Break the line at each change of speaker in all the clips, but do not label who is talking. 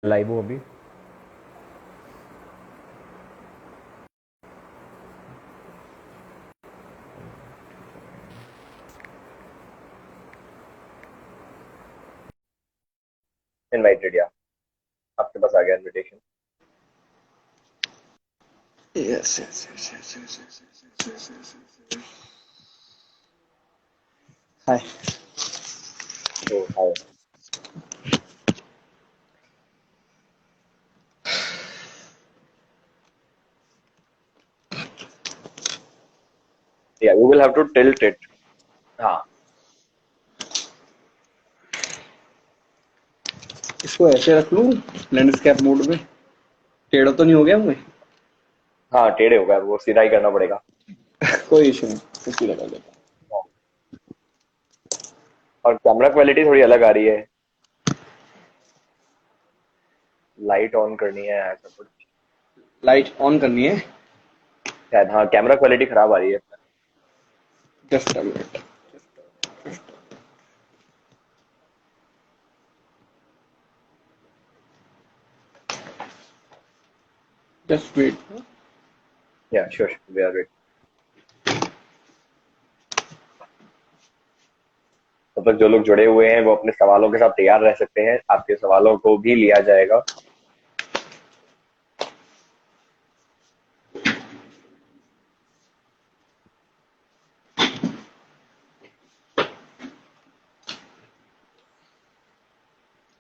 Live हूँ अभी।
Invited या आपके पास आ गया invitation.
Yes, yes, yes, yes, yes, yes, yes, yes, yes, yes. Hi.
तो hi. Yeah you will have to tilt it. हाँ,
इसको ऐसे रख लूं लैंडस्केप मोड में। टेढ़ा तो नहीं हो गया मैं?
हाँ टेढ़े हो गया, वो सीधा ही करना पड़ेगा।
कोई इशू नहीं, इसी लगा लेता
और कैमरा क्वालिटी थोड़ी अलग आ रही है। लाइट ऑन करनी है ऐसा कुछ
हूं। लाइट ऑन करनी है।
शायद। हाँ कैमरा क्वालिटी खराब आ रही है।
Just a minute. Just wait.
Yeah sure we are wait. तब तक जो लोग जुड़े हुए हैं वो अपने सवालों के साथ तैयार रह सकते हैं, आपके सवालों को भी लिया जाएगा।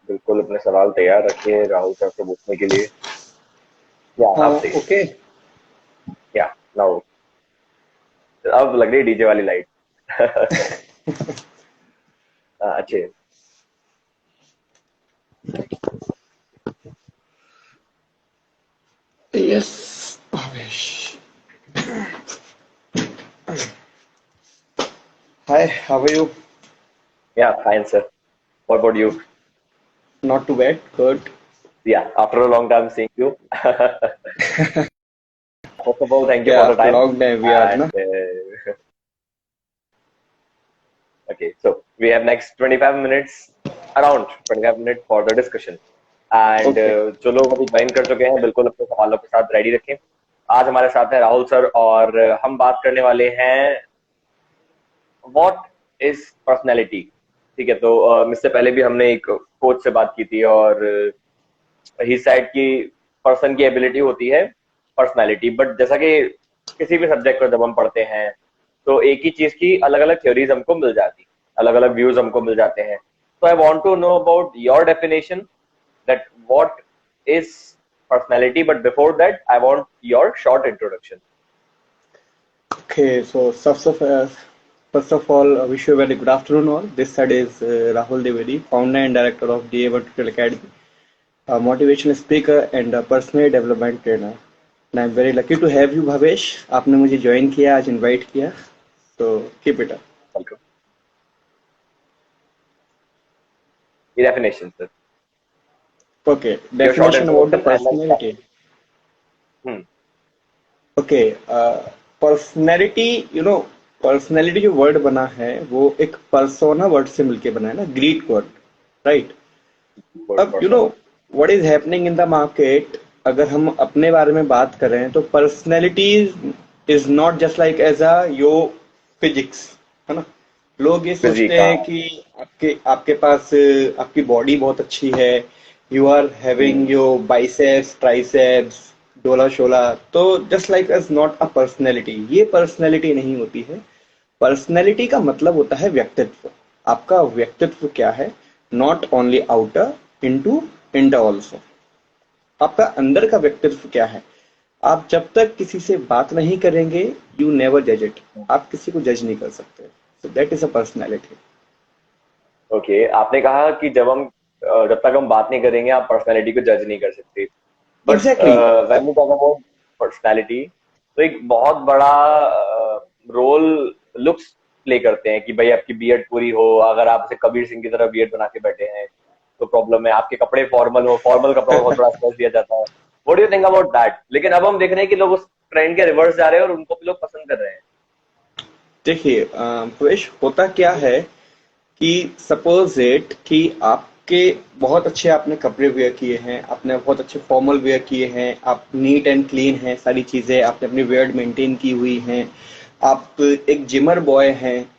बिल्कुल अपने सवाल तैयार रखिए राहुल सर से पूछने के लिए। या
हाँ,
आप सही।
ओके।
या नाउ अब लग रही है डीजे वाली लाइट। अच्छे।
Yes Bhavesh. Hi, how are you?
Yeah fine sir, what about you?
Not too bad, good.
Yeah, after a long time seeing you. First of all, thank you
क्या
for the time.
Long time we are
And
ना?
okay, so we have next 25 minutes, around 25 minutes for the discussion. And
okay.
जो लोग अभी join कर चुके हैं बिल्कुल अपने सवालों के साथ रेडी रखें। आज हमारे साथ है राहुल सर और हम बात करने वाले हैं व्हाट इज पर्सनैलिटी। ठीक है, तो इससे पहले भी हमने एक कोच से बात की थी और ही साइड की पर्सन की एबिलिटी होती है पर्सनैलिटी। बट जैसा कि किसी भी सब्जेक्ट को जब हम पढ़ते हैं तो एक ही चीज की अलग अलग थ्योरीज हमको मिल जाती, अलग अलग व्यूज हमको मिल जाते हैं। तो I want to know about your definition that what is personality, but before that I want your short introduction.
Okay, so first of all, wish you a very good afternoon all. This side is Rahul Devedi, founder and director of DA1 Tutorial Academy, a motivational speaker and a personal development trainer. And I'm very lucky to have you, Bhavesh. आपने मुझे join किया, आज invite किया. So keep it up.
Welcome. Definition sir,
Okay,
your short
definition about the
introduction and
personality.
Then
okay, personality, personality जो word बना है वो एक पर्सोना वर्ड से मिलके बना है ना, ग्रीक वर्ड, राइट? अब
persona.
What is happening in the market, अगर हम अपने बारे में बात करें तो personality is not just like as a your physics, है ना? लोग ये सोचते
फिजिक।
हैं कि आपके आपके पास आपकी बॉडी बहुत अच्छी है, you are having your biceps triceps, डोला शोला, तो just like as not a personality. ये पर्सनैलिटी नहीं होती है। पर्सनैलिटी का मतलब होता है व्यक्तित्व। आपका व्यक्तित्व क्या है, not only outer, into inter also. आपका अंदर का व्यक्तित्व क्या है। आप जब तक किसी से बात नहीं करेंगे, यू नेवर जज इट। आप किसी को जज नहीं कर सकते। So that is a personality.
Okay, आपने कहा कि जब तक हम बात नहीं करेंगे आप पर्सनालिटी को जज नहीं कर सकते। But
exactly.
When we talk about personality तो एक बहुत बड़ा रोल लुक्स प्ले करते हैं कि भाई आपकी बीएड पूरी हो। अगर आप उसे कबीर सिंह की तरह बीएड बना के बैठे हैं तो प्रॉब्लम है। आपके कपड़े फॉर्मल हो, फॉर्मल कपड़ों में बहुत बड़ा स्ट्रेस दिया जाता है। What do you think about that? लेकिन अब हम देख रहे हैं कि लोग उस ट्रेंड के रिवर्स जा रहे हैं और उनको भी लोग पसंद कर रहे हैं।
देखिए, प्रवेश, होता क्या है कि सपोज इट कि आप आपके बहुत अच्छे आपने कपड़े वेयर किए हैं, आपने बहुत अच्छे फॉर्मल वेयर किए हैं, आप नीट एंड क्लीन हैं, सारी चीजें आपने अपनी बियर्ड मेंटेन की हुई हैं, आप एक जिमर बॉय हैं,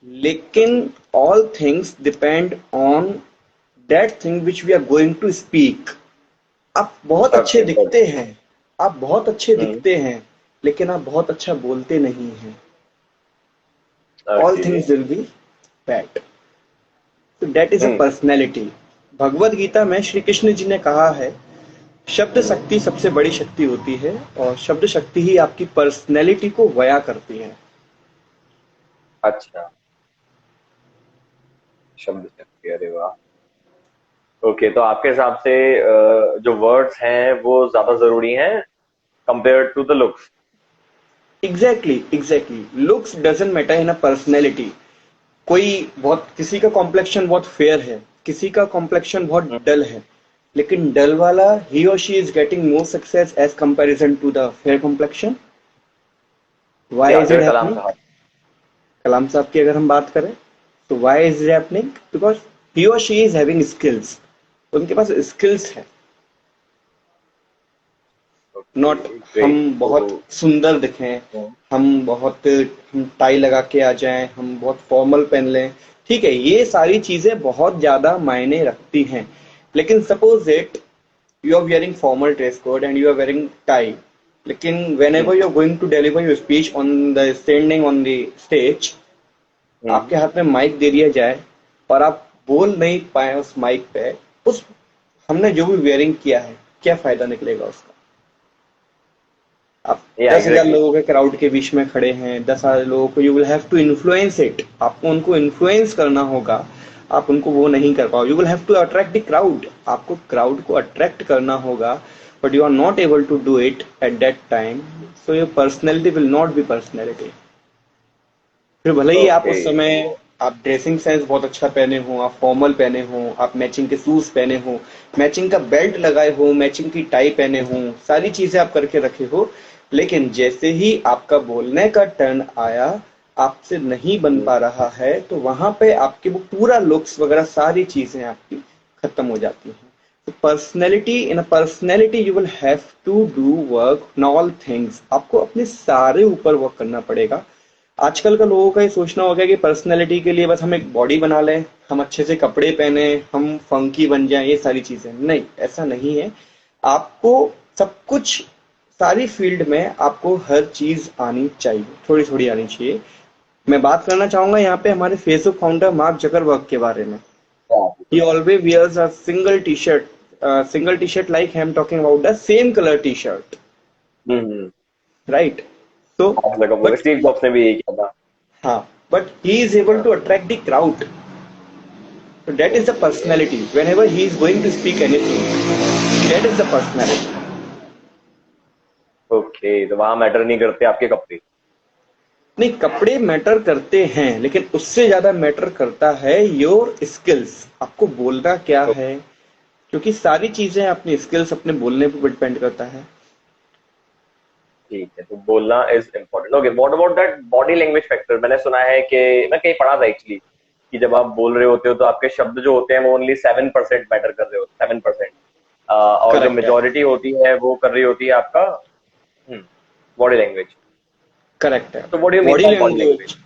लेकिन all things depend on that thing which we are going to speak. आप बहुत अच्छे
Okay,
दिखते हैं, आप बहुत अच्छे
हम्म,
दिखते हैं, लेकिन आप बहुत अच्छा बोलते नहीं हैं। All
okay,
things will be bad. तो that is a
hmm,
personality. Bhagavad Gita में श्री कृष्ण जी ने कहा है, शब्द
हम्म,
शक्ति सबसे बड़ी शक्ति होती है, और शब्द शक्ति ही आपकी पर्सनैलिटी को बयां करती है।
अच्छा, शब्द शक्ति, अरे वाह। ओके, तो आपके हिसाब से जो वर्ड्स हैं वो ज्यादा जरूरी हैं compare to the looks?
Exactly exactly, looks doesn't matter in a personality. कोई बहुत, किसी का कॉम्प्लेक्शन बहुत फेयर है, किसी का कॉम्प्लेक्शन बहुत डल है, लेकिन डल वाला ही और she is getting more success as comparison to the fair complexion.
जी,
why is it
Abdul Kalam
happening?
साहब।
कलाम साहब की अगर हम बात करें, तो why is it happening? Because he और शी इज हैविंग स्किल्स, उनके पास स्किल्स है। नॉट
ओके,
हम
ग्रेट।
बहुत
तो
सुंदर दिखें,
हम्म,
हम टाई लगा के आ जाएं, हम बहुत फॉर्मल पहन लें, ठीक है, ये सारी चीजें बहुत ज्यादा मायने रखती हैं। लेकिन suppose it, you are wearing formal dress code and you are wearing tie, लेकिन
हम्म,
whenever you are going to deliver your speech on the standing on the stage,
हम्म,
आपके हाथ में माइक दे दिया जाए और आप बोल नहीं पाए उस माइक पे, उस हमने जो भी वेयरिंग किया है, क्या फायदा निकलेगा उसका? आप
या
10,000
एग्जैक्टली।
लोगों के क्राउड के बीच में खड़े हैं, 10,000 लोगों को, you will have to influence it, आपको उनको इन्फ्लुएंस करना होगा, आप उनको वो नहीं कर पाओ। You will have to attract the crowd, आपको क्राउड को अट्रैक्ट करना होगा, but you are not able to do it at that time, so your personality will not be personality. फिर भले ही आप
ओके,
उस समय,
तो
आप ड्रेसिंग सेंस बहुत अच्छा पहने हो, आप फॉर्मल पहने हो, आप मैचिंग के शूज पहने हो, मैचिंग का बेल्ट लगाए हो, मैचिंग की टाई पहने हो, सारी चीजें आप करके रखे हो, लेकिन जैसे ही आपका बोलने का टर्न आया, आपसे नहीं बन पा रहा है, तो वहां पे आपके वो पूरा लुक्स वगैरह सारी चीजें आपकी खत्म हो जाती हैं। तो personality, in a personality you will have to do work on all things, आपको अपने सारे ऊपर वर्क करना पड़ेगा। आजकल का लोगों का ये सोचना हो गया कि पर्सनैलिटी के लिए बस हम एक बॉडी बना लें, हम अच्छे से कपड़े पहने, हम फंकी बन जाएं, ये सारी चीजें नहीं, ऐसा नहीं है। आपको सब कुछ, सारी फील्ड में आपको हर चीज आनी चाहिए, थोड़ी थोड़ी आनी चाहिए। मैं बात करना चाहूंगा यहाँ पे हमारे फेसबुक फाउंडर मार्क जकरबर्ग के बारे में। He always wears a single t-shirt, like I'm talking about the same color t-shirt,
hmm,
right? So,
मतलब
but
स्टीव जॉब्स ने भी यही किया था।
हाँ, but he is able
हाँ,
to attract the crowd. So that is the
okay,
personality. Whenever he is going to speak anything, that is the personality.
Okay, तो वहां मैटर नहीं करते आपके कपड़े?
नहीं, कपड़े मैटर करते हैं, लेकिन उससे ज्यादा मैटर करता है योर स्किल्स, आपको बोलना क्या
तो
है, क्योंकि सारी चीजें अपनी स्किल्स, अपने बोलने पर डिपेंड करता है।
ठीक है, तो बोलना is important. Okay, what about that body language factor? मैंने सुना है कि, मैं कहीं पढ़ा था एक्चुअली, कि जब आप बोल रहे होते हो तो आपके शब्द जो होते हैं वो ओनली 7% मैटर कर रहे होते, 7%, और जो
करेक्ट है,
मेजोरिटी होती है वो कर रही होती है आपका बॉडी लैंग्वेज।
करेक्ट है।
तो what do you mean
body
by body language?
Language,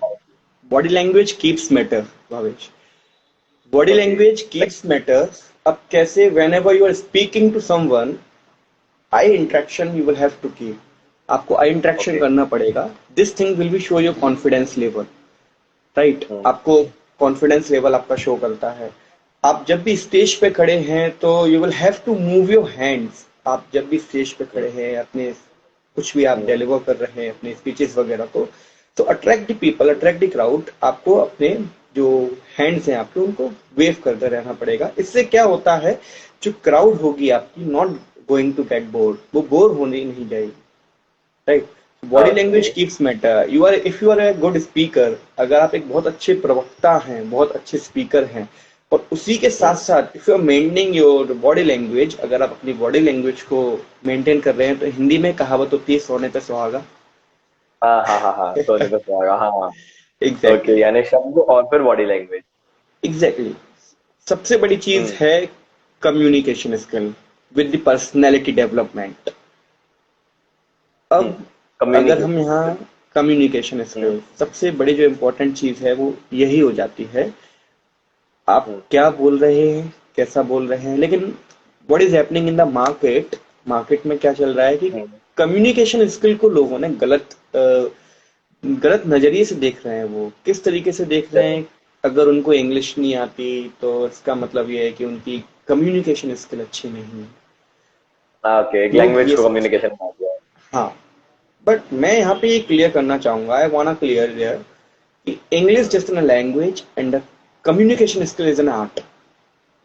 body language keeps matter, Bhavesh. Body
okay,
language keeps matters. अब कैसे? Whenever you are speaking to someone, eye interaction you will have to keep, आपको eye interaction
okay,
करना पड़ेगा। This thing will be show your confidence level, right? आपको confidence level आपका show करता है। आप जब भी स्टेज पे खड़े हैं, तो you will have to move your hands. आप जब भी स्टेज पे खड़े हैं, अपने कुछ भी आप डिलीवर कर रहे हैं, अपने स्पीचेस वगैरह को, तो attract the people, attract the crowd, आपको अपने जो हैंड्स हैं आपके, उनको वेव करते रहना पड़ेगा। इससे क्या होता है, जो क्राउड होगी आपकी, not going to get bored, वो बोर होने नहीं जाएगी, right? Body
okay,
language keeps matter. You are, if you are a good speaker, अगर आप एक बहुत अच्छे प्रवक्ता हैं, बहुत अच्छे स्पीकर हैं, और उसी के साथ साथ if you are maintaining your body language, अगर आप अपनी बॉडी लैंग्वेज को मेंटेन कर रहे हैं, तो हिंदी में कहावत होती है, सोने पे सुहागा।
हाँ हाँ हाँ हाँ, सोने पे सुहागा, हाँ हाँ।
एग्जैक्टली
ओके, यानी शब्द और फिर बॉडी लैंग्वेज।
एग्जैक्टली। सबसे बड़ी चीज
हम्म।
है communication skill with the personality development. अब अगर हम
कम्युनिकेशन
यहाँ
स्किल।
कम्युनिकेशन
हम्म।
स्किल, सबसे बड़ी जो इम्पोर्टेंट चीज है वो यही हो जाती है, आप
हम्म।
क्या बोल रहे हैं, कैसा बोल रहे हैं। लेकिन what is happening in the market, market में क्या चल रहा है कि
हम्म।
कम्युनिकेशन स्किल को लोगों ने गलत नजरिए से देख रहे हैं। वो किस तरीके से देख रहे हैं, अगर उनको इंग्लिश नहीं आती तो इसका मतलब ये है कि उनकी कम्युनिकेशन स्किल अच्छी नहीं है।
ओके, एक
लोग
लैंग्वेज
ये
को
समझ,
कम्युनिकेशन में आ गया
हाँ। बट मैं यहाँ पे ये क्लियर करना चाहूंगा, आई वांट क्लियर हियर कि इंग्लिश
है।
Just an language and communication skill is an art.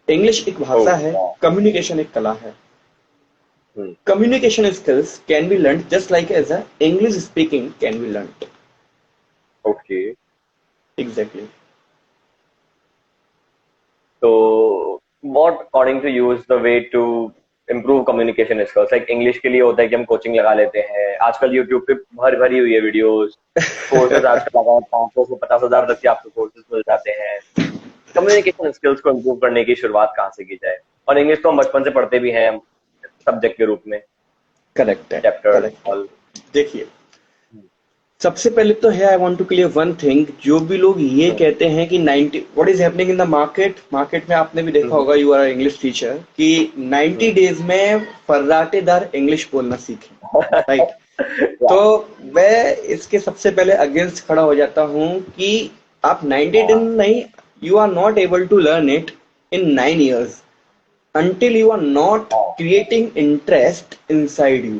English एक
ओ
भाषा है,
वाह।
कम्युनिकेशन एक कला है।
हम्म।
Communication skills can be learned just like as a English speaking can be learned.
Okay.
Exactly.
तो what according to you is the way to improve communication skills? Like English के लिए होता है कि हम कोचिंग लगा लेते हैं, आजकल यूट्यूब पे भर भरी हुई है वीडियोस, कोर्सेज आजकल लगा 500 से 50,000 तक के आपको कोर्सेज मिल जाते हैं। कम्युनिकेशन स्किल्स को इम्प्रूव करने की शुरुआत कहाँ से की जाए? और इंग्लिश तो हम बचपन से पढ़ते भी हैं सब्जेक्ट के रूप में,
करेक्ट है,
चैप्टर्स
करेक्ट है।
ऑल।
देखिए, सबसे पहले तो है I want to clear one thing. जो भी लोग ये कहते हैं कि 90 what is happening in the market, market में आपने भी देखा होगा, यू आर इंग्लिश टीचर, कि 90 डेज में फर्राटेदार इंग्लिश बोलना सीखें, राइट? तो मैं इसके सबसे पहले अगेंस्ट खड़ा हो जाता हूं कि आप 90 दिन नहीं, you are not able to learn it in 9 years until you are not creating interest inside you।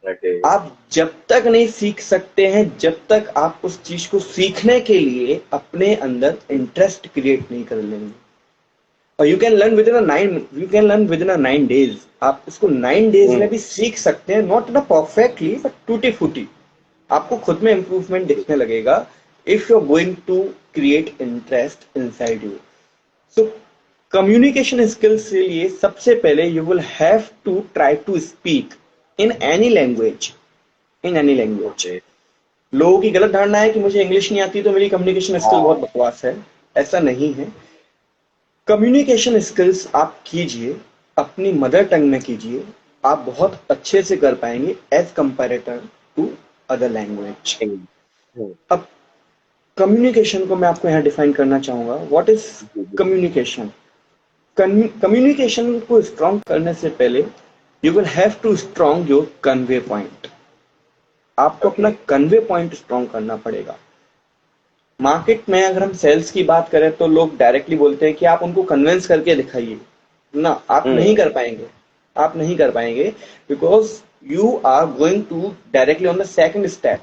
Okay.
आप जब तक नहीं सीख सकते हैं, जब तक आप उस चीज को सीखने के लिए अपने अंदर इंटरेस्ट क्रिएट नहीं कर लेंगे। और you can learn with in a 9 days। आप इसको 9 days में भी सीख सकते हैं, नॉट इन परफेक्टली बट टूटी फूटी। आपको खुद में इंप्रूवमेंट दिखने लगेगा if you are going to create interest inside you. So communication skills के लिए सबसे पहले you will have to try to speak in any language, in any language.
Okay.
लोगों की गलत धारणा है कि मुझे इंग्लिश नहीं आती तो मेरी कम्युनिकेशन स्किल बहुत बकवास है। ऐसा नहीं है। कम्युनिकेशन स्किल्स आप कीजिए, अपनी मदर टंग में कीजिए, आप बहुत अच्छे से कर पाएंगे as comparator to other language. अब कम्युनिकेशन को मैं आपको यहाँ डिफाइन करना चाहूंगा। What is communication? कम्युनिकेशन को स्ट्रॉन्ग करने से पहले you will have to strong your convey point. आपको अपना कन्वे पॉइंट स्ट्रॉन्ग करना पड़ेगा। मार्केट में अगर हम सेल्स की बात करें तो लोग डायरेक्टली बोलते हैं कि आप उनको कन्विंस करके दिखाइए ना, आप नहीं कर पाएंगे। आप नहीं कर पाएंगे because you are going to directly on the second step.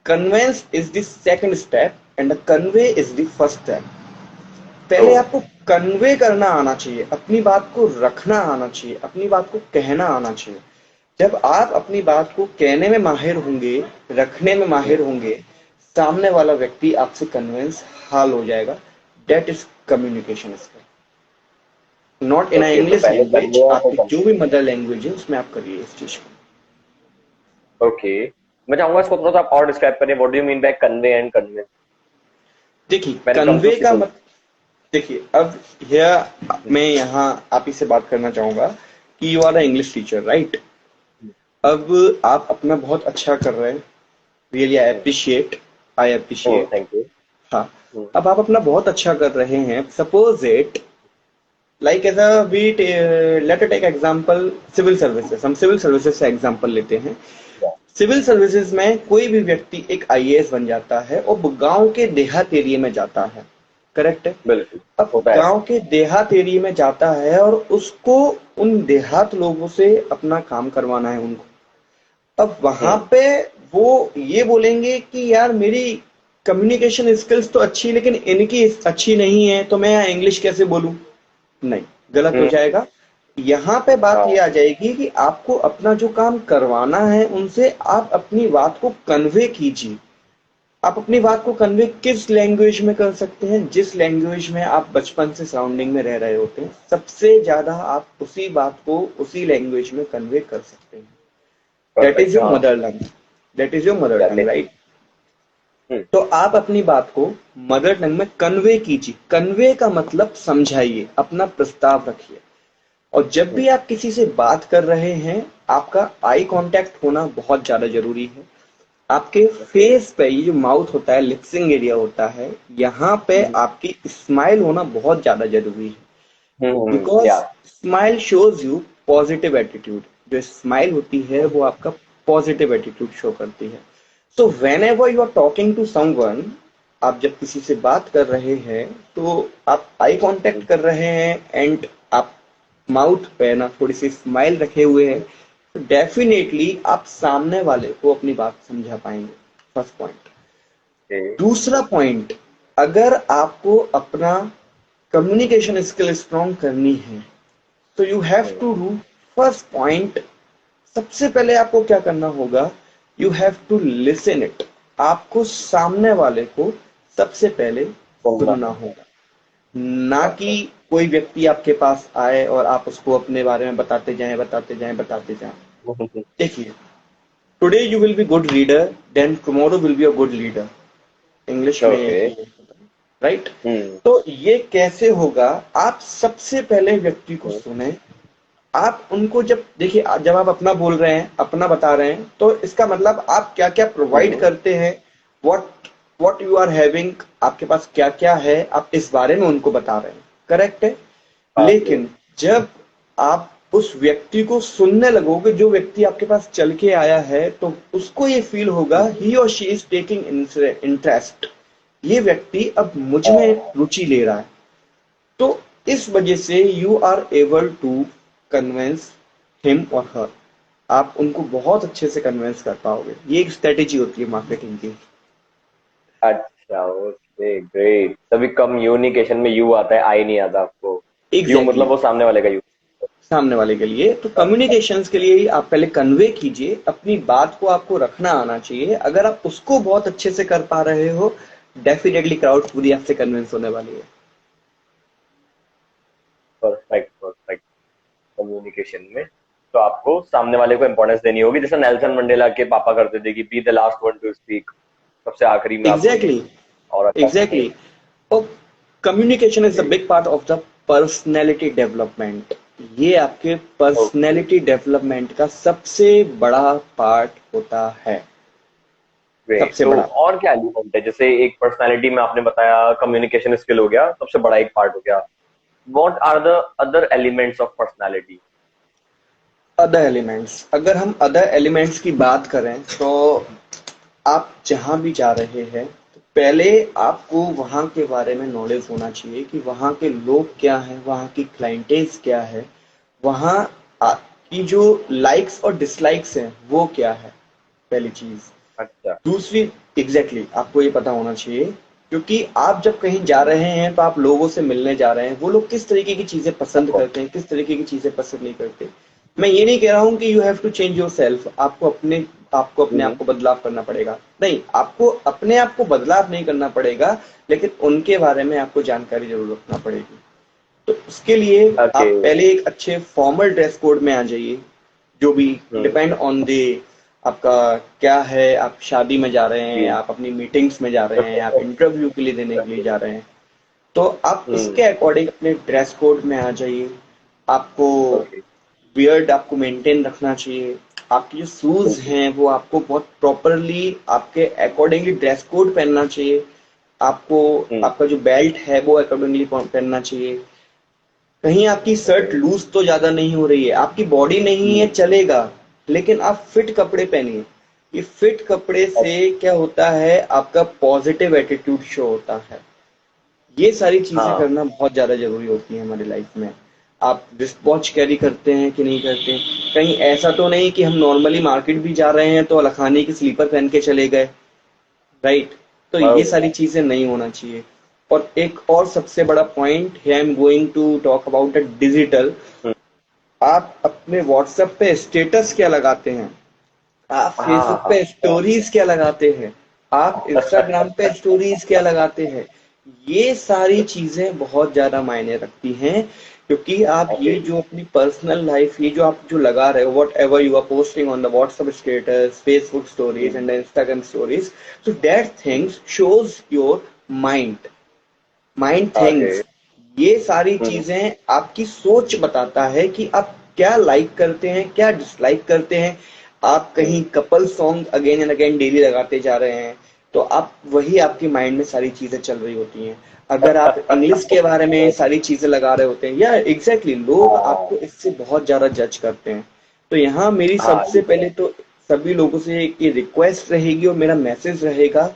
Convince is the second step and the convey is the first step. पहले आपको कन्वे करना आना चाहिए, अपनी बात को रखना आना चाहिए, अपनी बात को कहना आना चाहिए। जब आप अपनी बात को कहने में माहिर होंगे, रखने में माहिर होंगे, सामने वाला व्यक्ति आपसे कन्विंस हाल हो जाएगा। That is communication skill. Not in
okay, तो
इंग्लिश
पहले
लैंग्वेज,
कन्वे और फिर
आपकी जो भी
कम्युनिकेशन।
मदर लैंग्वेज है उसमें आप करिए इस चीज को।
ओके, मैं चाहूंगा इसको थोड़ा सा आप और डिस्क्राइब करिए, what do you mean by convey and convince
देखिए
when it comes to
convey का
सेल्स?
मत देखिए अब यह मैं यहाँ आप ही से बात करना चाहूंगा कि you are a English teacher, right? अब आप अपना बहुत अच्छा कर रहे हैं, really I appreciate, I
oh,
appreciate.
Thank you.
हाँ, अब आप अपना बहुत अच्छा कर रहे हैं। Suppose it like as a we let take example civil services. हम सिविल सर्विसेज से एग्जांपल लेते हैं। सिविल सर्विसेज में कोई भी व्यक्ति एक आईएएस बन जाता है और वो गांव के देहात एरिया में जाता है, करेक्ट है?
बिल्कुल
अब
होता है ऐसा।
गांव के देहात एरिया में जाता है और उसको उन देहात लोगों से अपना काम करवाना है उनको। अब वहां
हम्म।
पे वो ये बोलेंगे कि यार मेरी कम्युनिकेशन स्किल्स तो अच्छी लेकिन इनकी अच्छी नहीं है, तो मैं यहाँ इंग्लिश कैसे बोलूं? नहीं, गलत हो
हम्म।
जाएगा। यहाँ पे बात ये
हाँ।
आ जाएगी कि आपको अपना जो काम करवाना है उनसे आप अपनी बात को कन्वे कीजिए। आप अपनी बात को कन्वे किस लैंग्वेज में कर सकते हैं? जिस लैंग्वेज में आप बचपन से सराउंडिंग में रह रहे होते हैं, सबसे ज्यादा आप उसी बात को उसी लैंग्वेज में कन्वे कर सकते हैं। That is
perfect.
योर
हाँ,
mother lung, that is your mother tongue,
exactly.
Right? तो आप अपनी बात को मदर टंग में कन्वे कीजिए। कन्वे का मतलब समझाइए, अपना प्रस्ताव रखिए। और जब
हम्म,
भी आप किसी से बात कर रहे हैं, आपका आई कांटेक्ट होना बहुत ज्यादा जरूरी है। आपके
ओके।
फेस पे, ये जो माउथ होता है, लिप्सिंग एरिया होता है, यहाँ पे
हम्म,
आपकी स्माइल होना बहुत ज्यादा जरूरी है। बिकॉज
या।
Smile shows you positive attitude. जो स्माइल होती है वो आपका पॉजिटिव एटीट्यूड शो करती है। So whenever you are talking to someone, आप जब किसी से बात कर रहे हैं, तो आप आई कांटेक्ट कर रहे हैं एंड आप माउथ पे ना थोड़ी सी स्माइल रखे हुए हैं, तो डेफिनेटली आप सामने वाले को अपनी बात समझा पाएंगे। First point.
ओके।
दूसरा पॉइंट, अगर आपको अपना कम्युनिकेशन स्किल स्ट्रॉन्ग करनी है, तो you have to do, first point, सबसे पहले आपको क्या करना होगा, you have to listen it. आपको सामने वाले को सबसे पहले
सुनना।
सुनना होगा। ना कि
परफेक्ट।
कोई व्यक्ति आपके पास आए और आप उसको अपने बारे में बताते जाएं, बताते जाएं, बताते जाएं। देखिए, today you will be good reader, then tomorrow will be a good leader. English में
ओके।
राइट।
हम्म।
तो ये कैसे होगा, आप सबसे पहले व्यक्ति को
हम्म,
सुने। आप उनको जब देखिए, जब आप अपना बोल रहे हैं, अपना बता रहे हैं, तो इसका मतलब आप क्या क्या प्रोवाइड
हम्म,
करते हैं, what what you are having, आपके पास क्या क्या है, आप इस बारे में उनको बता रहे हैं। करेक्ट है।
ओके।
लेकिन जब आप उस व्यक्ति को सुनने लगोगे, जो व्यक्ति आपके पास चल के आया है, तो उसको ये फील होगा, ही और शी इज टेकिंग इंटरेस्ट। ये व्यक्ति अब मुझ में रुचि ले रहा है। तो इस वजह से you are able to convince him और हर। आप उनको बहुत अच्छे से कन्विंस कर पाओगे। ये एक स्ट्रेटेजी होती है मार्केटिंग की।
अच्छा, ओके, ग्रेट। तभी कम्युनिकेशन में यू आता है, आई नहीं आता आपको। यू
एग्जैक्टली
मतलब
exactly,
वो सामने वाले का यू।
सामने वाले के लिए। तो कम्युनिकेशंस के लिए ही आप पहले कन्वे कीजिए, अपनी बात को आपको रखना आना चाहिए। अगर आप उसको बहुत अच्छे से कर पा रहे हो, डेफिनेटली क्राउड पूरी आपसे कन्विंस होने वाली है।
Perfect, perfect. कम्युनिकेशन में तो आपको सामने वाले को इंपॉर्टेंस देनी होगी, जैसे नेल्सन मंडेला के पापा करते थे कि be the last one two speak, सबसे आखिरी में आप बोले।
एग्जैक्टली
और अच्छा
एग्जैक्टली।
नहीं।
और communication is the big part of the personality development. ये आपके
ओके,
पर्सनैलिटी डेवलपमेंट का सबसे बड़ा पार्ट होता है।
ग्रेट।
सबसे
तो
बड़ा।
और क्या एलिमेंट है, जैसे एक पर्सनालिटी में आपने बताया कम्युनिकेशन स्किल हो गया, सबसे बड़ा एक पार्ट हो गया। What are the other elements of personality?
Other elements, अगर हम अदर एलिमेंट्स की बात करें, तो आप जहां भी जा रहे हैं, तो पहले आपको वहां के बारे में नॉलेज होना चाहिए कि वहां के लोग क्या हैं, वहां की क्लाइंटेज क्या है, वहां की जो लाइक्स और डिसलाइक्स हैं वो क्या है, पहली चीज।
अच्छा।
दूसरी, एग्जैक्टली आपको ये पता होना चाहिए, क्योंकि आप जब कहीं जा रहे हैं तो आप लोगों से मिलने जा रहे हैं, वो लोग किस तरीके की चीजें पसंद करते हैं, किस तरीके की चीजें पसंद नहीं करते। मैं ये नहीं कह रहा हूं कि you have to change yourself, आपको अपने आप को बदलाव करना पड़ेगा। नहीं, आपको अपने आप को बदलाव नहीं करना पड़ेगा, लेकिन उनके बारे में आपको जानकारी जरूर रखना पड़ेगी। तो उसके लिए
ओके।
आप पहले एक अच्छे फॉर्मल ड्रेस कोड में आ जाइए। जो भी
हम्म।
डिपेंड ऑन द, आपका क्या है, आप शादी में जा रहे हैं,
जी।
आप अपनी मीटिंग्स में जा रहे हैं, आप इंटरव्यू के लिए देने के लिए जा रहे हैं, तो आप
हम्म।
उसके अकॉर्डिंग अपने ड्रेस कोड में आ जाइए। आपको
ओके।
बियर्ड आपको मेंटेन रखना चाहिए। आपके जो शूज
बिल्कुल।
हैं वो आपको बहुत प्रॉपरली आपके अकॉर्डिंगली ड्रेस कोड पहनना चाहिए। आपको
हम्म।
आपका जो बेल्ट है वो अकॉर्डिंगली पहनना चाहिए। कहीं आपकी
ओके।
शर्ट लूज तो ज्यादा नहीं हो रही है, आपकी बॉडी नहीं है,
हम्म।
चलेगा, लेकिन आप फिट कपड़े पहनिए। ये फिट कपड़े से क्या होता है, आपका पॉजिटिव एटीट्यूड शो होता है। ये सारी चीजें
हाँ।
करना बहुत ज्यादा जरूरी होती है हमारी लाइफ में। आप रिस्ट वॉच कैरी करते हैं कि नहीं करते। कहीं ऐसा तो नहीं कि हम नॉर्मली मार्केट भी जा रहे हैं तो लखानी की स्लीपर पहन के चले गए, राइट। तो ये
ओके।
सारी चीजें नहीं होना चाहिए। और एक और सबसे बड़ा पॉइंट है, I am going to talk about the digital.
Hmm,
आप अपने व्हाट्सएप पे स्टेटस क्या लगाते हैं, आप
हाँ
फेसबुक
हाँ
पे स्टोरीज क्या लगाते हैं, आप इंस्टाग्राम पे स्टोरीज क्या लगाते हैं, ये सारी चीजें बहुत ज्यादा मायने रखती हैं, क्योंकि आप
ओके।
ये जो अपनी पर्सनल लाइफ, ये जो आप जो लगा रहे हो, whatever you are posting on the WhatsApp status, Facebook stories and Instagram stories, so that things shows your mind. Mind
okay.
Things, ये सारी चीजें आपकी सोच बताता है कि आप क्या लाइक करते हैं, क्या डिसलाइक करते हैं। आप कहीं couple song again and again daily लगाते जा रहे हैं, तो आप वही आपकी माइंड में सारी चीजें चल रही होती हैं। अगर आप इंग्लिश के बारे में सारी चीजें लगा रहे होते हैं, या एग्जैक्टली लोग
हाँ
आपको इससे बहुत ज्यादा जज करते हैं। तो यहाँ मेरी
हाँ,
सबसे
ये तो है।
पहले तो सभी लोगों से एक रिक्वेस्ट रहेगी और मेरा मैसेज रहेगा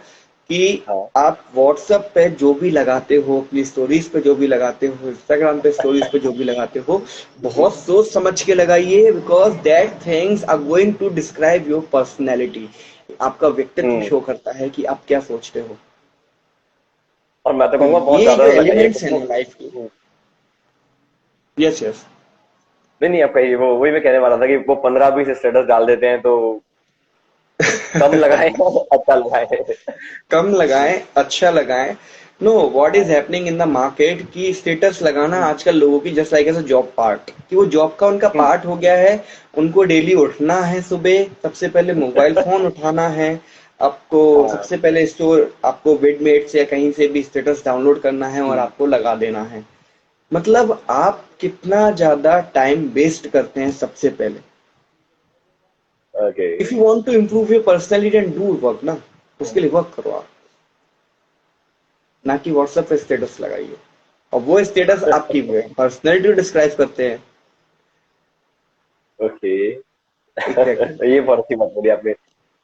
कि
हाँ
आप व्हाट्सएप पे जो भी लगाते हो, अपनी स्टोरीज पे जो भी लगाते हो, इंस्टाग्राम पे स्टोरीज पे जो भी लगाते हो, बहुत सोच समझ के लगाइए, because that things are going to describe your personality. आपका व्यक्तित्व
हम्म।
शो करता है कि आप क्या सोचते हो।
और मैं तो
तो
कहूंगा बहुत
ये
ज्यादा
जो
लगाइए
एलिमेंट्स हैं
क्योंकि
ना लाइफ की। Yes yes.
नहीं नहीं, आप कहिए, वो वही मैं कहने वाला था कि वो 15-20 स्टेटस डाल देते हैं, तो कम लगाए अच्छा लगाए।
कम लगाएं, अच्छा लगाएं। No, what is happening in the market कि स्टेटस लगाना आजकल लोगों की just like as a job part, कि वो जॉब का उनका पार्ट हो गया है। उनको डेली उठना है, सुबह सबसे पहले मोबाइल फोन उठाना है, आपको
हाँ
सबसे पहले स्टोर, आपको बेडमेट से या कहीं से भी स्टेटस डाउनलोड करना है और आपको लगा देना है। मतलब आप कितना ज्यादा टाइम वेस्ट करते हैं सबसे पहले।
Okay.
If you want to improve your personality and do work ना, उसके लिए वर्क करो आप, ना कि व्हाट्सएप पे स्टेटस लगाइए। और वो स्टेटस आपकी पर्सनैलिटी डिस्क्राइब करते हैं।
ओके।
एग्जैक्टली।
ये बहुत अच्छी बात बोली आपने।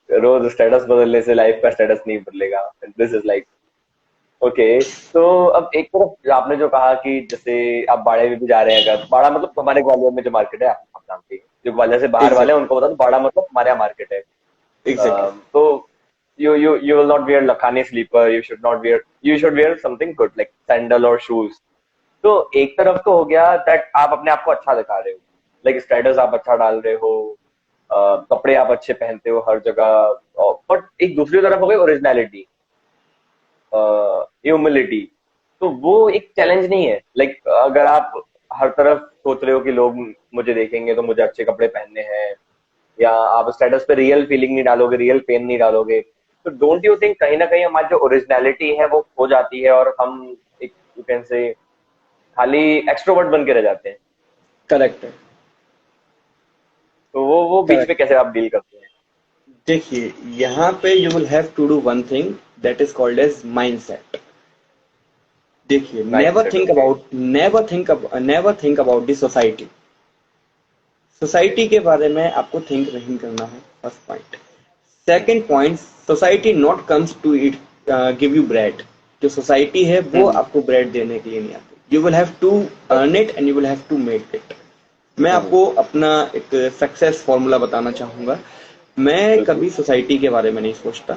रोज स्टेटस बदलने से लाइफ का स्टेटस नहीं बदलेगा। This is like okay. तो अब एक तरफ आपने जो कहा कि जैसे आप बाड़े में भी जा रहे हैं, अगर बाड़ा मतलब हमारे ग्वालियर में जो मार्केट है, आप जानते हैं, जो ग्वालियर से बाहर वाले हैं
एग्जैक्टली।
उनको बता दो, बाड़ा मतलब हमारे यहाँ मार्केट है।
एग्जैक्टली।
तो you will not wear lakhani sleeper, you should wear something good like sandal और shoes। तो एक तरफ तो हो गया दैट आप अपने आप को अच्छा दिखा रहे हो, लाइक स्टेटस आप अच्छा डाल रहे हो, कपड़े आप अच्छे पहनते हो हर जगह, बट एक दूसरी तरफ हो गई ओरिजिनलिटी, ह्यूमिलिटी। तो वो एक चैलेंज नहीं है, लाइक अगर आप हर तरफ सोच रहे हो कि लोग मुझे देखेंगे तो मुझे अच्छे कपड़े पहनने हैं, या आप स्टेटस पे रियल फीलिंग नहीं डालोगे, रियल पेन नहीं डालोगे, तो डोंट यू थिंक कहीं ना कहीं हमारी जो ओरिजिनलिटी है वो खो जाती है और हम एक यू कैन से खाली एक्सट्रोवर्ट बन के रह जाते हैं।
करेक्ट है।
तो वो बीच में
करेक्ट।
कैसे आप डील करते हैं?
देखिए, यहाँ पे you will have to do one thing, that is called as mindset. देखिए,
mindset, okay.
Never think about the society. Society के बारे में आपको थिंक नहीं करना है, first point. Second point, society not comes to it give you bread. जो society है वो आपको ब्रेड देने के लिए नहीं आती। You will have to earn it and you will have to make it. मैं आपको अपना एक सक्सेस फॉर्मूला बताना चाहूंगा। मैं
बिल्कुल।
कभी सोसाइटी के बारे में नहीं सोचता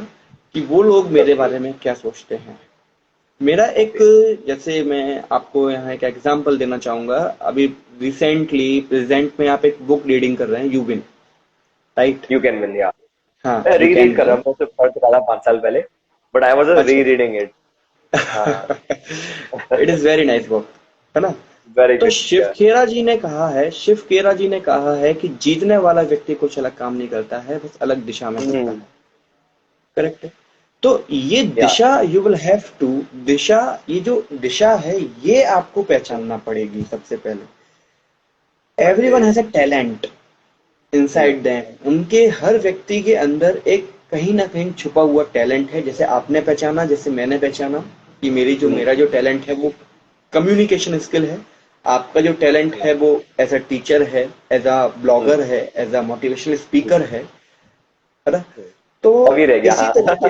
कि वो लोग मेरे
ओके।
बारे में क्या सोचते हैं। मेरा एक,
ओके।
जैसे मैं आपको यहाँ एक एग्जांपल देना चाहूंगा। अभी रिसेंटली प्रेजेंट में आप एक बुक रीडिंग कर रहे हैं, you win, right?
You can win, या
हाँ,
मैं
यू
री
कैन
रीड कर रहा
विन।
हूँ, मैं सिर्फ पढ़ चुका था 5 साल पहले, बट आई वाज
अच्छा।
री रीडिंग इट। हाँ।
It is very nice book, है ना?
वेरी
तो
गुड,
शिव
या।
खेरा जी ने कहा है, शिव खेरा जी ने कहा है कि जीतने वाला व्यक्ति कुछ अलग काम नहीं करता है, बस अलग दिशा में चलता है। करेक्ट है। तो ये
या।
दिशा, यू विल हैव टू, दिशा, ये जो दिशा है ये आपको पहचानना पड़ेगी सबसे पहले।
Okay.
Everyone has a talent inside them. उनके हर व्यक्ति के अंदर एक कहीं ना कहीं छुपा हुआ टैलेंट है, जैसे आपने पहचाना, जैसे मैंने पहचाना कि मेरा जो टैलेंट है वो कम्युनिकेशन स्किल है। आपका जो टैलेंट है वो एज अ टीचर है, एज अ ब्लॉगर है, एज अ मोटिवेशनल स्पीकर है ना? तो
अभी रह गया,
इसी तरीके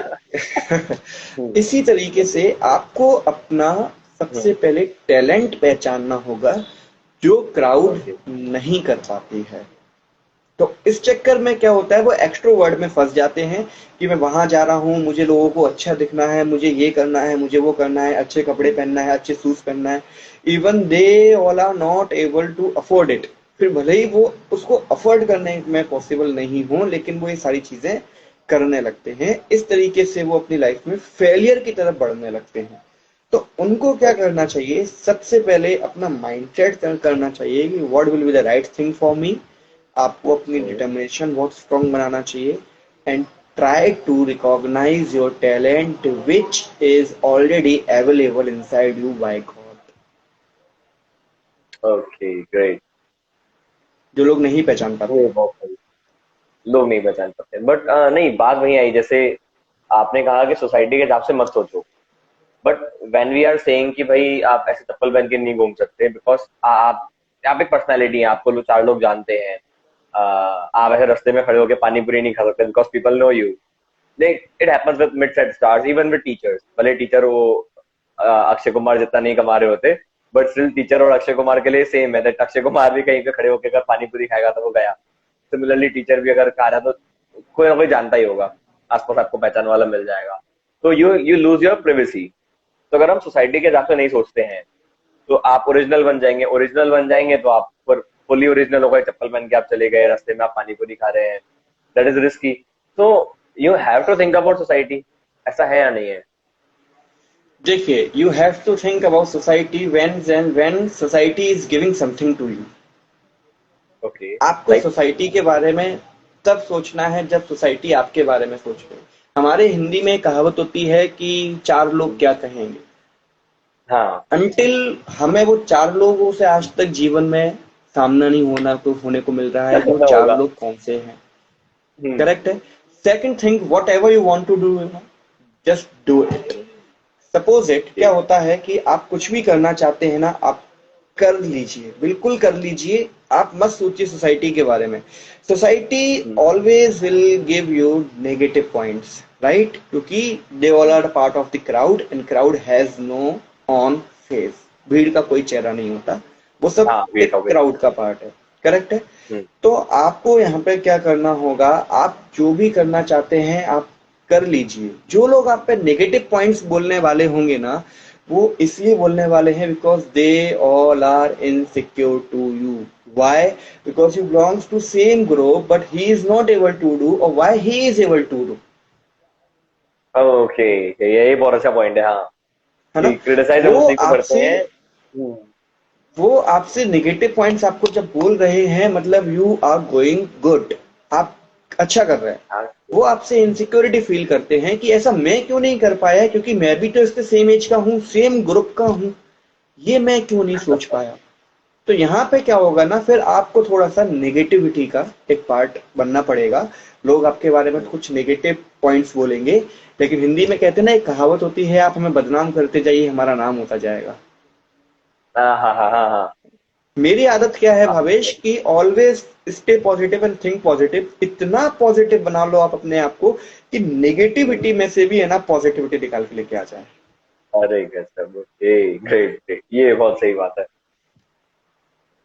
हाँ।
इसी तरीके से आपको अपना सबसे पहले टैलेंट पहचानना होगा, जो क्राउड
ओके।
नहीं कर पाती है। तो इस चक्कर में क्या होता है, वो एक्सट्रोवर्ट में फंस जाते हैं कि मैं वहां जा रहा हूँ, मुझे लोगों को अच्छा दिखना है, मुझे ये करना है, मुझे वो करना है, अच्छे कपड़े पहनना है, अच्छे शूज पहनना है। Even they all are not able to afford it. फिर भले ही वो उसको अफोर्ड करने में पॉसिबल नहीं हो, लेकिन वो ये सारी चीजें करने लगते हैं। इस तरीके से वो अपनी लाइफ में फेलियर की तरफ बढ़ने लगते हैं। तो उनको क्या करना चाहिए, सबसे पहले अपना माइंडसेट करना चाहिए कि what will be the right thing for me. आपको अपनी डिटर्मिनेशन बहुत स्ट्रांग बनाना चाहिए and try to recognize your talent which is already available inside you by God।
Okay great.
जो लोग नहीं पहचान पाते।
ये बहुत सही। लोग नहीं पहचान सकते बट नहीं, बात वही आई जैसे आपने कहा कि सोसाइटी के हिसाब से मत सोचो, but when we are saying कि भाई आप ऐसे चप्पल पहन के नहीं घूम सकते बिकॉज आप एक पर्सनैलिटी है, आपको चार लोग जानते हैं। आप ऐसे रास्ते में खड़े होकर पानी पूरी नहीं खा सकते because people know you. Like it happens with mid set stars, even with teachers. भले टीचर वो अक्षय कुमार जितना नहीं कमा रहे होते, बट स्टिल टीचर और अक्षय कुमार के लिए सेम है दैट अक्षय कुमार भी कहीं पे खड़े होकर अगर पानी पूरी खाएगा तो वो गया। सिमिलरली टीचर भी अगर खा रहा है तो कोई ना कोई जानता ही होगा, आसपास आपको पहचान वाला मिल जाएगा। तो यू लूज योर प्रिवेसी। तो अगर हम सोसाइटी के हिसाब से नहीं सोचते हैं तो आप ओरिजिनल बन जाएंगे। ओरिजिनल बन जाएंगे तो आप फुली ओरिजिनल हो गए, चप्पल पहन के आप चले गए, रास्ते में आप पानी पूरी खा रहे हैं, दैट इज रिस्की। तो you have to think about society. ऐसा है या नहीं है?
देखिए, you have to think about society when society is giving something to you.
Okay.
आपको
लाइक
सोसाइटी के बारे में तब सोचना है जब सोसाइटी आपके बारे में सोच रही है। हमारे हिंदी में कहावत होती है कि चार लोग क्या कहेंगे।
हाँ।
अनटिल हमें वो चार लोगों से आज तक जीवन में सामना नहीं होने को मिल रहा है, वो चार
होगा।
लोग कौन से हैं।
हम्म।
करेक्ट है। Second thing, whatever you want to do, just do it. Suppose it, क्या होता है कि आप कुछ भी करना चाहते हैं ना, आप कर लीजिए, बिल्कुल कर लीजिए। आप मत सोचिए सोसाइटी के बारे में। Society always will give you negative points, right, क्योंकि they all are part of the crowd and crowd has no on face. भीड़ का कोई चेहरा नहीं होता, वो सब
हाँ, वेट
एक
हो गए।
क्राउड का पार्ट है। करेक्ट है।
हम्म।
तो आपको यहाँ पे क्या करना होगा, आप जो भी करना चाहते हैं आप कर लीजिए। जो लोग आप पे नेगेटिव पॉइंट्स बोलने वाले होंगे ना, वो इसलिए बोलने वाले हैं because they all are insecure to you. Why? Because you belongs to same group but he is not able to do, और why he is able to do.
Okay, यही बहुत अच्छा पॉइंट है। हाँ,
है ना।
कि क्रिटिसाइज हम
वो
उसी को करते
आपसे
हैं।
वो आपसे नेगेटिव पॉइंट्स आपको जब बोल रहे हैं, मतलब यू आर गोइंग गुड, आप अच्छा कर रहे हैं।
हाँ।
वो आपसे इनसिक्योरिटी फील करते हैं कि ऐसा मैं क्यों नहीं कर पाया, क्योंकि मैं भी तो इसके सेम एज का हूँ, सेम ग्रुप का हूँ, ये मैं क्यों नहीं सोच पाया। तो यहाँ पे क्या होगा ना, फिर आपको थोड़ा सा नेगेटिविटी का एक पार्ट बनना पड़ेगा। लोग आपके बारे में कुछ नेगेटिव पॉइंट्स बोलेंगे, लेकिन हिंदी में कहते हैं ना, एक कहावत होती है, आप हमें बदनाम करते जाइए, हमारा नाम होता जाएगा।
हाँ हाँ हाँ हाँ हाँ।
मेरी आदत क्या है
हाँ,
भावेश, कि always stay positive and think positive. इतना पॉजिटिव बना लो आप अपने आप को कि नेगेटिविटी में से भी है ना पॉजिटिविटी निकाल के लेके आ जाए।
अरे गजब, ओके, ग्रेट ग्रेट, ये बहुत सही बात है।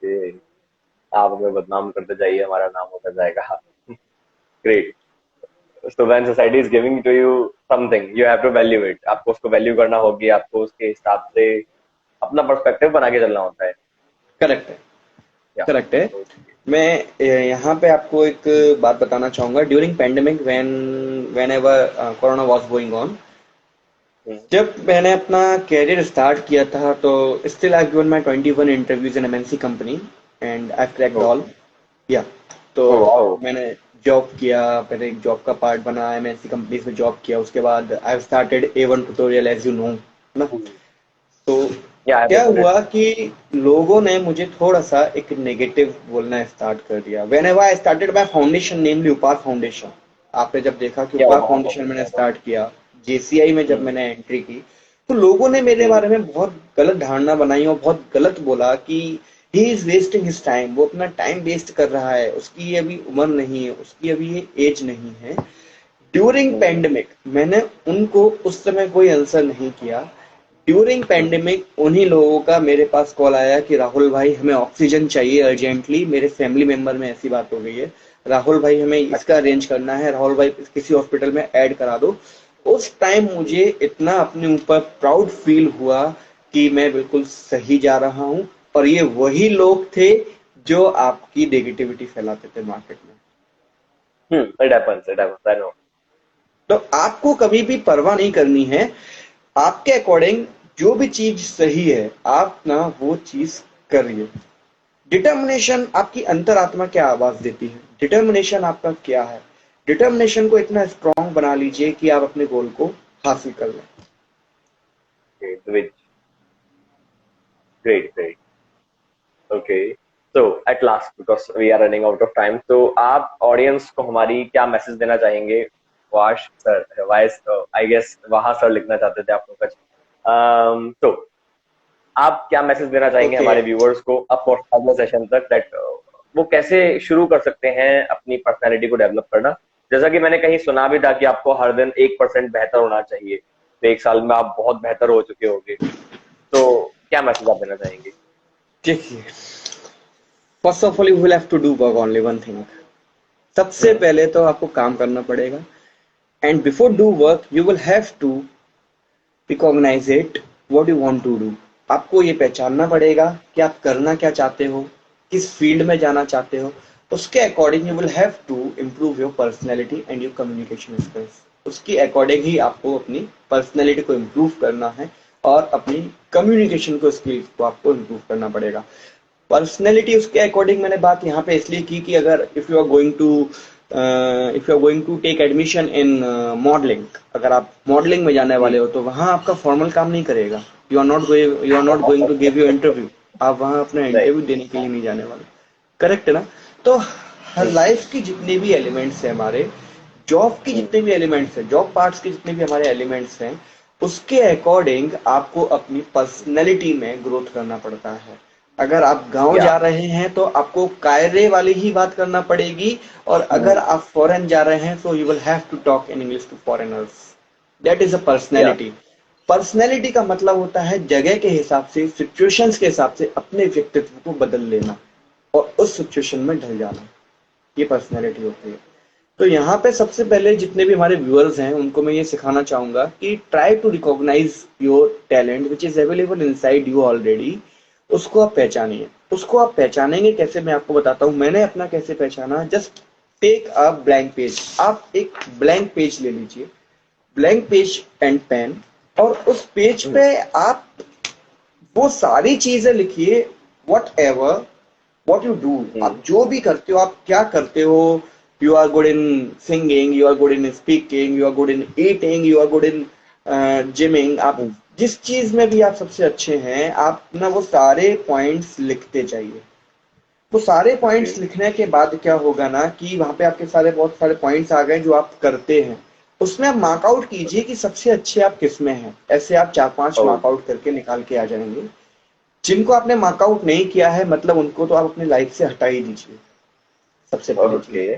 ये आप हमें बदनाम करते जाइए, हमारा नाम होता जाएगा। Great. So when society is giving to you something you have to value it. आपको उसको वैल्यू करना होगी, आपको उसके हिसाब से अपना पर्सपेक्टिव बना के चलना होता है।
करेक्ट है।
या
करेक्ट है। मैं यहाँ पे आपको एक बात बताना चाहूंगा। During pandemic, when ever corona was going on, जब मैंने अपना कैरियर स्टार्ट किया था, तो still I given my 21 interviews in MNC company and I cracked all. या तो
वाओ।
मैंने जॉब किया, पहले एक जॉब का पार्ट बना, एमएनसी कंपनीज में जॉब किया, उसके बाद I have started A1 tutorial, as you know ना। तो
या आई
क्या
हैव
हुआ कि लोगों ने मुझे थोड़ा सा एक नेगेटिव बोलना स्टार्ट कर दिया। Whenever I started my foundation, namely Upaar foundation, आपने जब देखा कि
क्या
उपार
बहुत
फाउंडेशन मैंने स्टार्ट किया, जेसीआई में जब मैंने एंट्री की, तो लोगों ने मेरे बारे में बहुत गलत धारणा बनाई और बहुत गलत बोला कि he is wasting his time, वो अपना टाइम वेस्ट कर रहा है, उसकी अभी उम्र नहीं है, उसकी अभी ये एज नहीं है। ड्यूरिंग पैंडेमिक मैंने उनको उस समय कोई आंसर नहीं किया। ड्यूरिंग पैंडेमिक उन्हीं लोगों का मेरे पास कॉल आया कि राहुल भाई हमें ऑक्सीजन चाहिए अर्जेंटली, मेरे फैमिली मेंबर में ऐसी बात हो गई है, राहुल भाई हमें इसका अरेंज करना है, राहुल भाई किसी हॉस्पिटल में ऐड करा दो। उस टाइम मुझे इतना अपने ऊपर प्राउड फील हुआ कि मैं बिल्कुल सही जा रहा हूं, और ये वही लोग थे जो आपकी नेगेटिविटी फैलाते थे मार्केट में।
It happens, it happens, I know.
तो आपको कभी भी परवाह नहीं करनी है। आपके अकॉर्डिंग जो भी चीज सही है आप ना वो चीज करिए। डिटर्मिनेशन आपकी अंतरात्मा क्या आवाज देती है, डिटर्मिनेशन आपका क्या है, डिटर्मिनेशन को इतना स्ट्रांग बना लीजिए कि आप अपने गोल को हासिल कर लें।
Which great, great. Okay. So at last, because we are running out of time, तो आप ऑडियंस को हमारी क्या मैसेज देना चाहेंगे? वाश सर, वाइस, आई गेस वहां सर लिखना चाहते थे आपको कुछ। तो आप क्या मैसेज देना चाहेंगे
ओके
हमारे व्यूअर्स को अब अगले सेशन तक, दैट वो कैसे शुरू कर सकते हैं अपनी पर्सनैलिटी को डेवलप करना? जैसा कि मैंने कहीं सुना भी था कि आपको हर दिन 1% बेहतर होना चाहिए, तो 1 साल में आप बहुत बेहतर हो चुके होंगे, तो क्या मैसेज आप देना चाहेंगे?
देखिए, first of all you will have to do work only one thing. सबसे
हम्म।
पहले तो आपको काम करना पड़ेगा, and before do work you will have to recognize it what you want to do. आपको ये पहचानना पड़ेगा कि आप करना क्या चाहते हो, किस फील्ड में जाना चाहते हो। उसके according you will have to improve your personality and your communication skills. उसके अकॉर्डिंग ही आपको अपनी पर्सनैलिटी को इम्प्रूव करना है और अपनी कम्युनिकेशन को स्किल्स को आपको इम्प्रूव करना पड़ेगा। पर्सनैलिटी उसके अकॉर्डिंग मैंने बात यहाँ पे इसलिए की कि अगर if you are going to take admission in modelling, अगर आप मॉडलिंग में जाने
जी।
वाले हो तो वहां आपका फॉर्मल काम नहीं करेगा। You are not going to give your interview. आप वहां अपना
राइट।
इंटरव्यू देने के लिए नहीं जाने वाले। करेक्ट है ना? तो हर लाइफ की जितने भी एलिमेंट्स हैं हमारे, जॉब की जितने भी एलिमेंट्स हैं, जॉब पार्ट्स के जितने भी हमारे एलिमेंट्स हैं, उसके अकॉर्डिंग आपको अपनी पर्सनैलिटी में ग्रोथ करना पड़ता है। अगर आप गांव
या।
जा रहे हैं तो आपको कायरे वाली ही बात करना पड़ेगी, और अगर आप फॉरेन जा रहे हैं तो you will have to talk in English to foreigners. That is a
या।
पर्सनैलिटी। पर्सनैलिटी का मतलब होता है जगह के हिसाब से, सिचुएशंस के हिसाब से अपने व्यक्तित्व को बदल लेना और उस सिचुएशन में ढल जाना। ये पर्सनैलिटी होती है। तो यहाँ पे सबसे पहले जितने भी हमारे व्यूअर्स हैं उनको मैं ये सिखाना चाहूंगा कि try to recognize your talent which is available inside you already. उसको आप पहचानिए। उसको आप पहचानेंगे कैसे, मैं आपको बताता हूँ मैंने अपना कैसे पहचाना। Just take a blank page. आप एक ब्लैंक पेज ले लीजिए, ब्लैंक पेज एंड पेन, और उस पेज पे आप वो सारी चीजें लिखिए, whatever what you do. आप जो भी करते हो, आप क्या करते हो। You are good in singing, you are good in speaking, you are good in eating, you are good in gymming. आप जिस चीज में भी आप सबसे अच्छे हैं, आप ना वो सारे पॉइंट्स लिखते जाइए। वो सारे पॉइंट्स लिखने के बाद क्या होगा ना कि वहां पे आपके सारे बहुत सारे पॉइंट्स आ गए जो आप करते हैं। उसमें आप मार्कआउट कीजिए कि सबसे अच्छे आप किस में हैं। ऐसे आप 4-5 मार्कआउट करके निकाल के आ जाएंगे। जिनको आपने मार्कआउट नहीं किया है, मतलब उनको तो आप अपनी लाइफ से हटा ही दीजिए, सबसे पहली चीज।
ओके।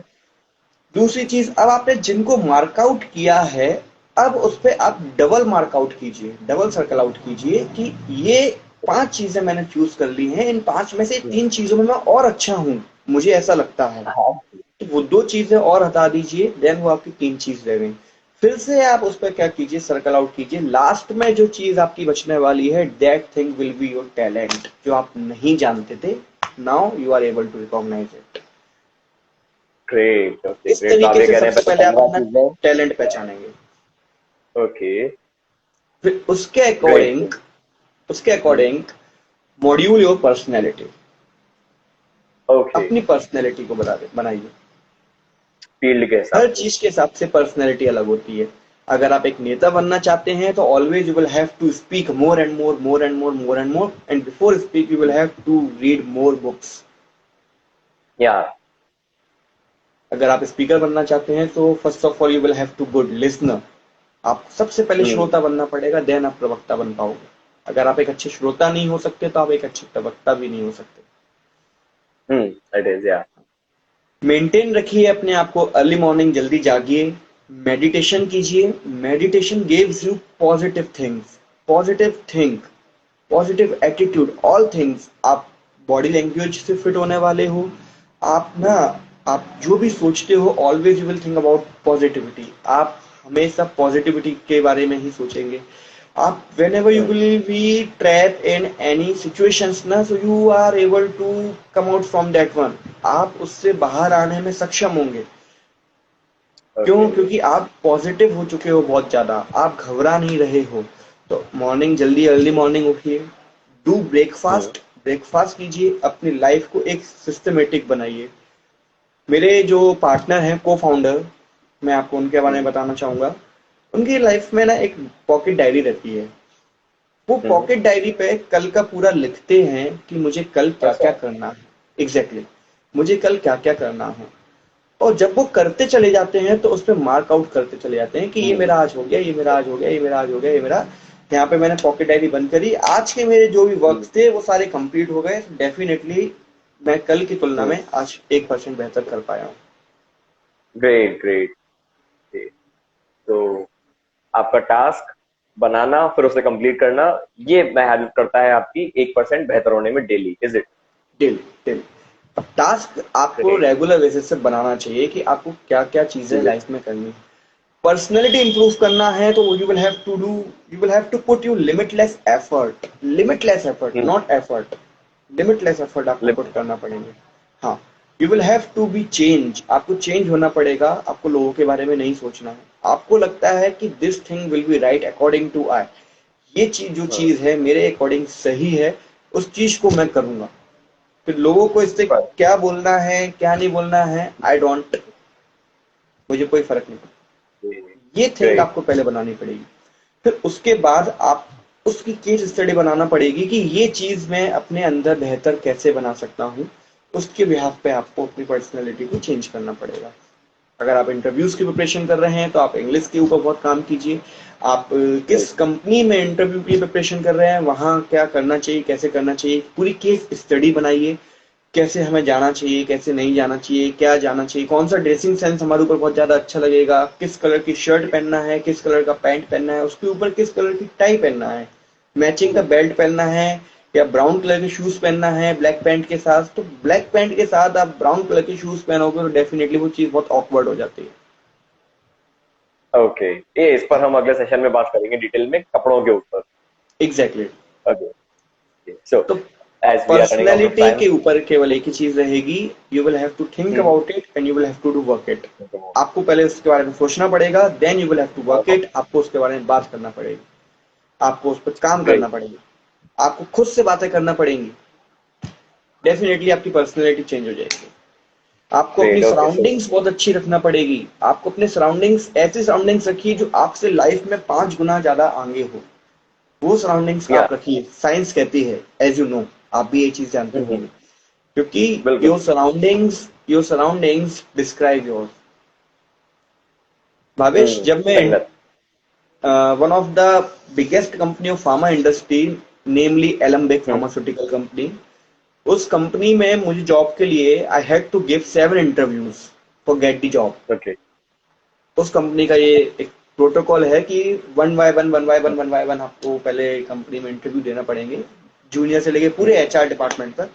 दूसरी चीज, अब आपने जिनको मार्कआउट किया है, अब उस पर आप डबल मार्कआउट कीजिए, डबल सर्कल आउट कीजिए कि ये 5 चीजें मैंने चूज कर ली हैं, इन 5 में से 3 चीजों में मैं और अच्छा हूं, मुझे ऐसा लगता है।
हाँ।
तो वो 2 चीजें और हटा दीजिए, देन वो आपकी 3 चीज रह गई। फिर से आप उस पर क्या कीजिए, सर्कल आउट कीजिए। लास्ट में जो चीज आपकी बचने वाली है, that thing will be your talent, जो आप नहीं जानते थे। Now you are able to recognize it.
Great. Okay,
इस
ग्रेट। तो आप
तरीके
ये
से
कह रहे हैं
सबसे
पहले
पहले आप
15
अपना
चीजें।
टैलेंट पहचानेंगे।
ओके।
फिर उसके
great.
According module your personality.
Okay.
अपनी पर्सनैलिटी को बनाइए।
फील्ड के हिसाब
हर
से।
चीज के हिसाब से पर्सनैलिटी अलग होती है। अगर आप एक नेता बनना चाहते हैं तो always you will have to speak more and more, more and more, more and more, and before speak you will have to read more books.
या।
अगर आप स्पीकर बनना चाहते हैं तो first of all you will have to good listener. आप सबसे पहले
हम्म।
श्रोता बनना पड़ेगा, देन आप प्रवक्ता बन पाओगे। अगर आप एक अच्छे श्रोता नहीं हो सकते तो आप एक अच्छे प्रवक्ता भी नहीं हो सकते।
इट इज, या।
मेंटेन रखिए अपने आप को। अर्ली मॉर्निंग जल्दी जागिए, मेडिटेशन कीजिए। Meditation gives you positive things, positive think, positive attitude, all things. आप बॉडी लैंग्वेज से फिट होने वाले हो। आप ना, आप जो भी सोचते हो always you will think about positivity. आप हमेशा पॉजिटिविटी के बारे में ही सोचेंगे। आप whenever you will be trapped in any situations ना, so you are able to come out from that one। आप उससे बाहर आने में सक्षम होंगे।
ओके।
क्यों? क्योंकि आप पॉजिटिव हो चुके हो बहुत ज्यादा, आप घबरा नहीं रहे हो। तो मॉर्निंग जल्दी अर्ली मॉर्निंग उठिए, डू
हम्म,
ब्रेकफास्ट, ब्रेकफास्ट कीजिए, अपनी लाइफ को एक सिस्टमेटिक बनाइए। मेरे जो पार्टनर हैं, को फाउंडर, मैं आपको उनके बारे में
हम्म,
बताना चाहूंगा। उनकी लाइफ में ना एक पॉकेट डायरी रहती है। वो
हम्म,
पॉकेट डायरी पे कल का पूरा लिखते हैं कि मुझे कल क्या
अच्छा,
क्या करना है। एग्जैक्टली मुझे कल क्या क्या करना है। और जब वो करते चले जाते हैं तो उस पर मार्क आउट करते चले जाते हैं कि ये
हम्म,
मेरा आज हो गया, ये मेरा आज हो गया, ये मेरा आज हो गया, ये मेरा। यहाँ पे मैंने पॉकेट डायरी बंद करी, आज के मेरे जो भी
हम्म,
वर्क्स थे वो सारे कंप्लीट हो गए, डेफिनेटली मैं कल की तुलना
हम्म,
में आज 1% बेहतर कर पाया हूँ।
Great great. तो आपका टास्क बनाना फिर उसे कंप्लीट करना, ये हेल्प करता है आपकी 1% बेहतर होने में daily, is it?
Daily daily. अब टास्क आपको
ग्रेट।
रेगुलर बेसिस से बनाना चाहिए कि आपको क्या क्या चीजें
जी।
लाइफ में करनी है। पर्सनैलिटी इंप्रूव करना है तो you will have to put you limitless effort, limitless effort,
hmm,
not effort, limitless effort आपको पुट
लिमिट।
करना पड़ेंगे। हाँ, you will have to be change, आपको चेंज होना पड़ेगा। आपको लोगों के बारे में नहीं सोचना है। आपको लगता है कि this thing will be right according to I, ये चीज जो
हाँ,
चीज है मेरे अकॉर्डिंग सही है, उस चीज को मैं करूंगा। फिर लोगों को इससे
बस।
क्या बोलना है क्या नहीं बोलना है, आई डोंट, मुझे कोई फर्क नहीं पड़ता। ये थिंग
ग्रेट।
आपको पहले बनानी पड़ेगी। फिर उसके बाद आप उसकी केस स्टडी बनाना पड़ेगी कि ये चीज मैं अपने अंदर बेहतर कैसे बना सकता हूँ। उसके बिहाफ पे आपको अपनी पर्सनैलिटी को चेंज करना पड़ेगा। अगर आप इंटरव्यूज की प्रिपरेशन कर रहे हैं तो आप इंग्लिश के ऊपर बहुत काम कीजिए। आप किस कंपनी में इंटरव्यू की प्रिपरेशन कर रहे हैं, वहां क्या करना चाहिए, कैसे करना चाहिए, पूरी केस स्टडी बनाइए। कैसे हमें जाना चाहिए, कैसे नहीं जाना चाहिए, क्या जाना चाहिए, कौन सा ड्रेसिंग सेंस हमारे ऊपर बहुत ज्यादा अच्छा लगेगा, किस कलर की शर्ट पहनना है, किस कलर का पैंट पहनना है, उसके ऊपर किस कलर की टाई पहनना है, मैचिंग का बेल्ट पहनना है, या ब्राउन कलर के शूज पहनना है ब्लैक पैंट के साथ। तो ब्लैक पैंट के साथ आप ब्राउन कलर के शूज पहनोगे तो डेफिनेटली वो चीज बहुत ऑकवर्ड हो जाती है।
ओके, ये इस पर हम अगले सेशन में बात करेंगे डिटेल में, कपड़ों के ऊपर।
Exactly exactly.
ओके, सो
तो
as we are running out of
personality
time.
के ऊपर केवल एक ही चीज रहेगी, you will have to think about it and you will have to do work it. आपको पहले उसके बारे में सोचना पड़ेगा, then you will have to work it. आपको उसके बारे में बात करना पड़ेगी, आपको उस पर काम करना
ग्रेट
पड़ेगा, आपको खुद से बातें करना पड़ेंगी। डेफिनेटली आपकी पर्सनैलिटी चेंज हो जाएगी। आपको अपनी
ग्रेट। ओके, सो
सराउंडिंग्स बहुत अच्छी रखना पड़ेगी। आपको अपने सराउंडिंग्स, ऐसी सराउंडिंग्स रखिए जो आपसे लाइफ में 5 गुना ज्यादा आगे हो। वो सराउंडिंग्स
या
आप रखिए। साइंस कहती है, एज यू नो, आप भी ये चीज जानते होंगे, क्योंकि
बिल्कुल।
Your surroundings describe your. Bhavesh, जब मैं
सही बात।
One of the biggest company of pharma industry, namely Alembic
hmm,
pharmaceutical company, उस कंपनी में मुझे जॉब के लिए I had to give 7 interviews for get the job.
Okay.
उस कंपनी का ये एक प्रोटोकॉल है कि वन बाय वन आपको पहले कंपनी में इंटरव्यू देना पड़ेंगे, जूनियर से लेके पूरे एचआर डिपार्टमेंट तक।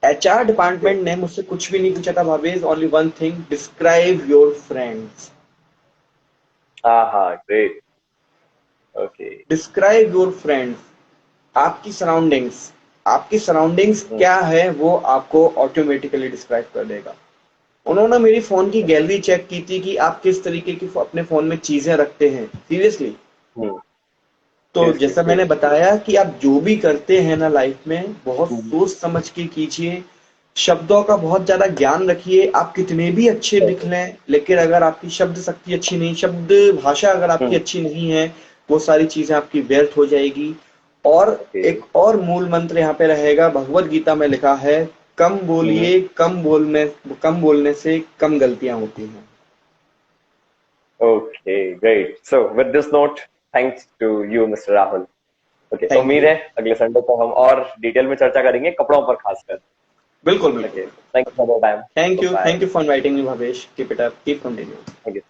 एचआर डिपार्टमेंट ने मुझसे कुछ भी नहीं पूछा था Bhavesh, only one thing, describe your friends.
हाँ हाँ, great. Okay.
Describe your friends. आपकी सराउंडिंग्स, आपकी सराउंडिंग्स क्या है वो आपको ऑटोमेटिकली डिस्क्राइब कर देगा। उन्होंने मेरी फोन की गैलरी चेक की थी कि आप किस तरीके की अपने फोन में चीजें रखते हैं, सीरियसली। तो
सीरियसली,
जैसा मैंने
ग्रेट।
बताया कि आप जो भी करते हैं ना लाइफ में, बहुत सोच समझ के कीजिए। शब्दों का बहुत ज्यादा ज्ञान रखिए। आप कितने भी अच्छे दिख लें, लेकिन अगर आपकी शब्द शक्ति अच्छी नहीं, शब्द भाषा अगर आपकी अच्छी नहीं है, वो सारी चीजें आपकी व्यर्थ हो जाएगी। और
ओके।
एक और मूल मंत्र यहाँ पे रहेगा, भगवत गीता में लिखा है, कम बोलिए, कम बोलने से कम गलतियां होती हैं।
Okay, great. So with this note, thanks to you mister Rahul. Okay,
thank
उम्मीद
यू।
है अगले संडे को हम और डिटेल में चर्चा करेंगे, कपड़ों पर खासकर।
बिल्कुल बिल्कुल
ओके,
बिल्कुल।
Thank you for your time.
Thank
bye.
You for inviting me Bhavesh. Keep it up, keep continue.
Thank you.